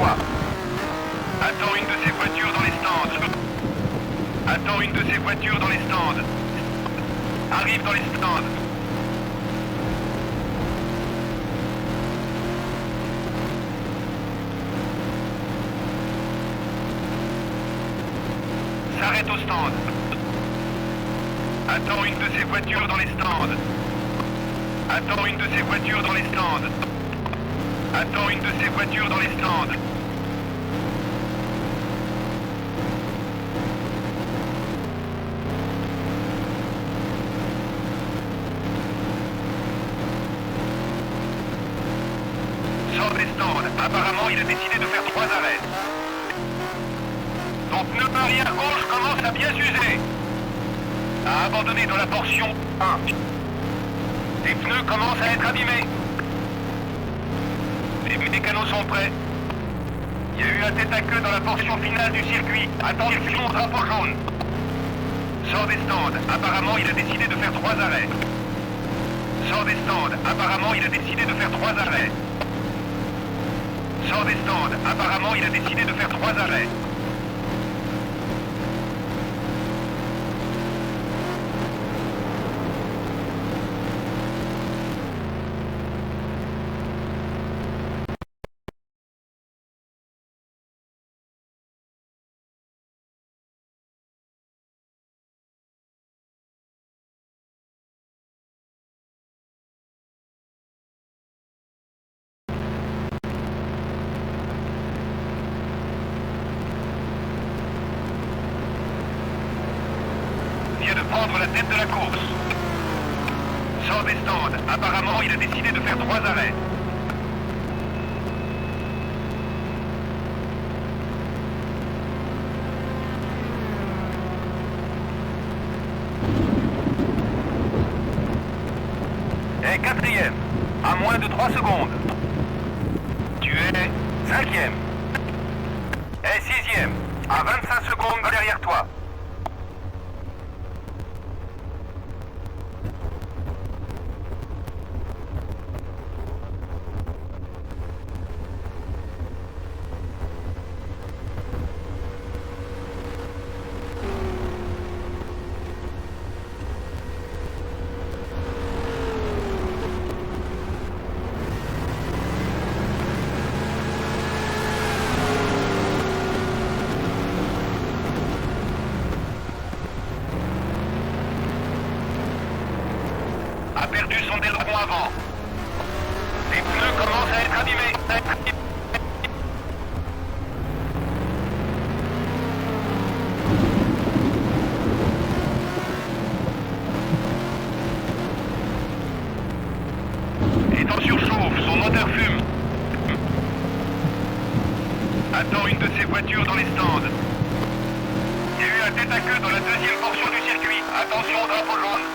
toi. Attends une de ces voitures dans les stands. Attends une de ces voitures dans les stands. Arrive dans les stands. S'arrête au stand. Attends une de ces voitures dans les stands. Attends une de ces voitures dans les stands. Attends une de ces voitures dans les stands. Sors des stands. Apparemment, il a décidé de faire 3 arrêts. Ton pneu arrière gauche commence à bien s'user. A abandonné dans la portion 1. Les pneus commencent à être abîmés. Les mécanos sont prêts. Il y a eu un tête à queue dans la portion finale du circuit. Attention au drapeau jaune. Sors des stands. Apparemment, il a décidé de faire 3 arrêts. Sors des stands. Apparemment, il a décidé de faire 3 arrêts. Sors des stands. Apparemment, il a décidé de faire 3 arrêts. Vient de prendre la tête de la course. Sors des stands. Apparemment, il a décidé de faire 3 arrêts. Et 4e, à moins de 3 secondes. Tu es 5e. Et 6e, à 25 secondes derrière toi. A perdu son aileron avant. Les pneus commencent à être abîmés. Est en surchauffe, son moteur fume. Attends une de ces voitures dans les stands. Il y a eu un tête à queue dans la 2e portion du circuit. Attention au drapeau jaune.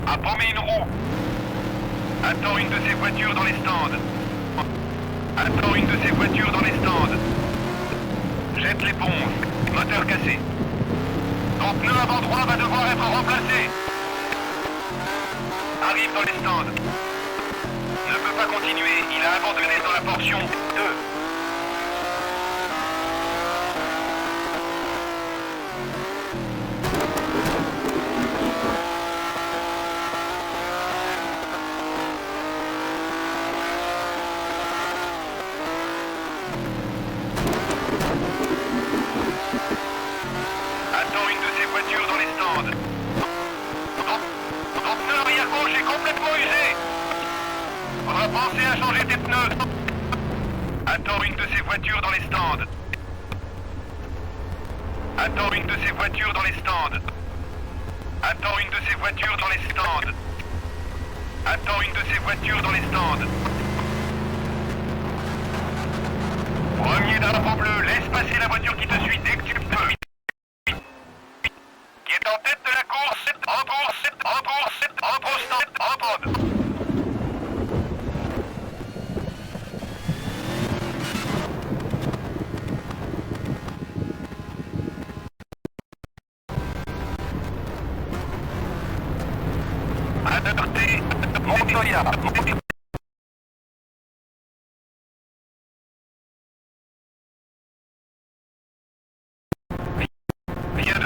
A paumé une roue. Attends une de ces voitures dans les stands. Attends une de ces voitures dans les stands. Jette l'éponge. Moteur cassé. Ton pneu avant droit va devoir être remplacé. Arrive dans les stands. Ne peut pas continuer. Il a abandonné dans la portion 2. Attends une de ces voitures dans les stands. Ton pneu arrière gauche est complètement usé. Faudra penser à changer tes pneus. Attends une de ces voitures dans les stands. Attends une de ces voitures dans les stands. Attends une de ces voitures dans les stands. Attends une de ces voitures dans les stands. Premier drapeau bleu, laisse passer la voiture qui te suit dès que tu peux. Qui est en tête de la course, en stand, en pod. Adopté, Montoya.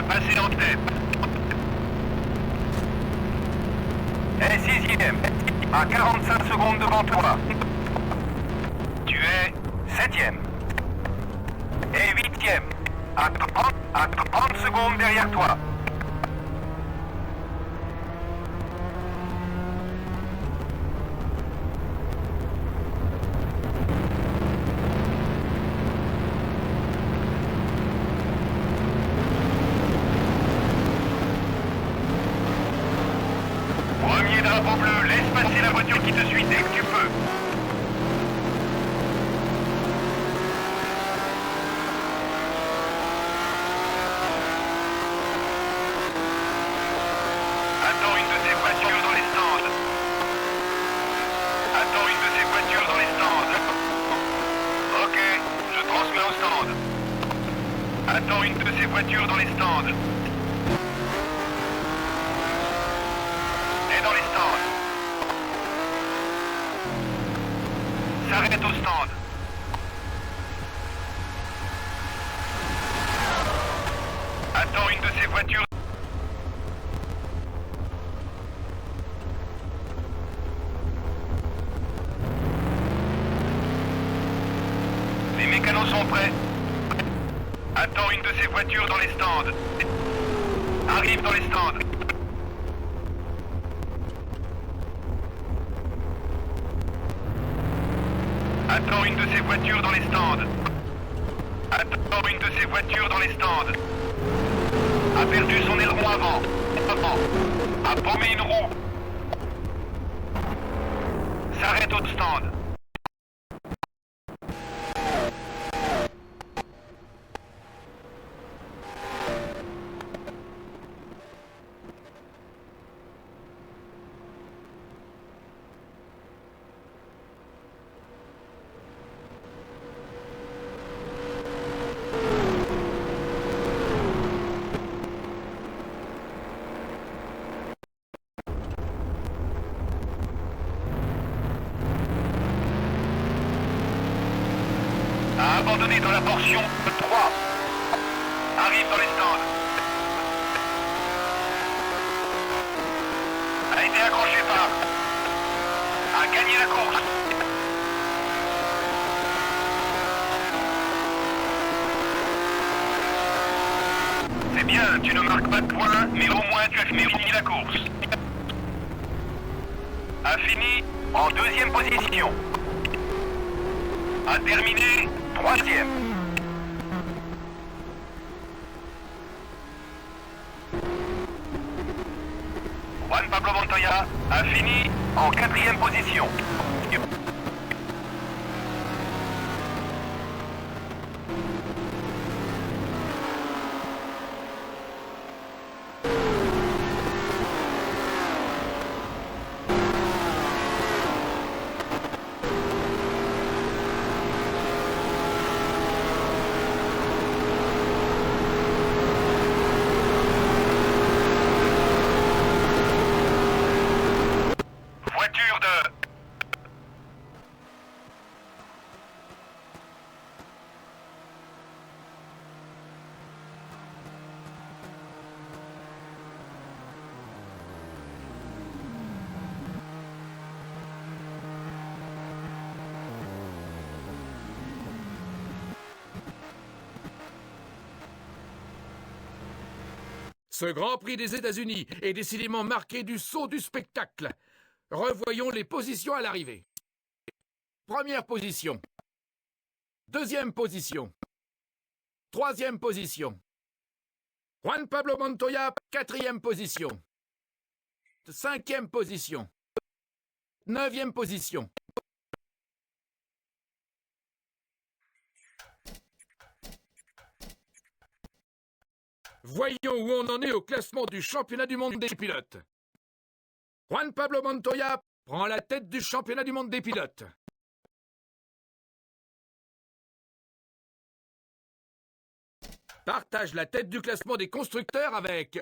passer en tête. Et sixième, à 45 secondes devant toi. Tu es septième. Et huitième, à 30 secondes derrière toi. Premier drapeau bleu, laisse passer la voiture qui te suit dès que tu peux. Attends une de ces voitures dans les stands. Attends une de ces voitures dans les stands. Ok, je transmets au stand. Attends une de ces voitures dans les stands. Et dans les stands. S'arrête au stand. Attends une de ces voitures. Les mécanos sont prêts. Attends une de ces voitures dans les stands. Arrive dans les stands. Attends une de ces voitures dans les stands. Attends une de ces voitures dans les stands. A perdu son aileron avant. A paumé une roue. S'arrête au stand. A abandonné dans la portion 3. Arrive dans les stands. A été accroché par. A gagné la course. C'est bien, tu ne marques pas de points, mais au moins tu as fini la course. A fini en deuxième position. A terminé troisième. Juan Pablo Montoya a fini en quatrième position. Voiture de... Ce Grand Prix des États-Unis est décidément marqué du saut du spectacle. Revoyons les positions à l'arrivée. Première position. Deuxième position. Troisième position. Juan Pablo Montoya, quatrième position. Cinquième position. Neuvième position. Voyons où on en est au classement du championnat du monde des pilotes. Juan Pablo Montoya prend la tête du championnat du monde des pilotes. Partage la tête du classement des constructeurs avec